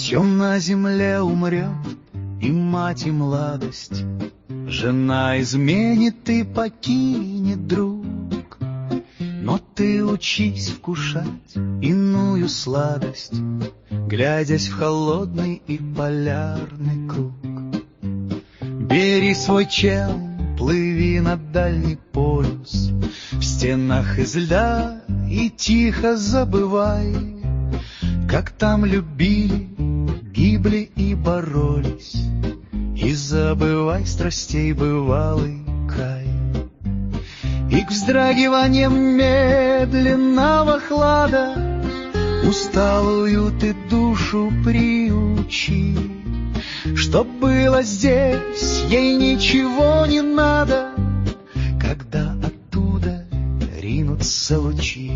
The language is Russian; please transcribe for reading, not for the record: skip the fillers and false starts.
Все на земле умрет, и мать, и младость, жена изменит и покинет друг. Но ты учись вкушать иную сладость, глядясь в холодный и полярный круг. Бери свой чем, плыви на дальний полюс, в стенах из льда, и тихо забывай, как там любили, гибли и боролись, и забывай страстей бывалый край. И к вздрагиваниям медленного хлада усталую ты душу приучи, чтоб было здесь ей ничего не надо, когда оттуда ринутся лучи.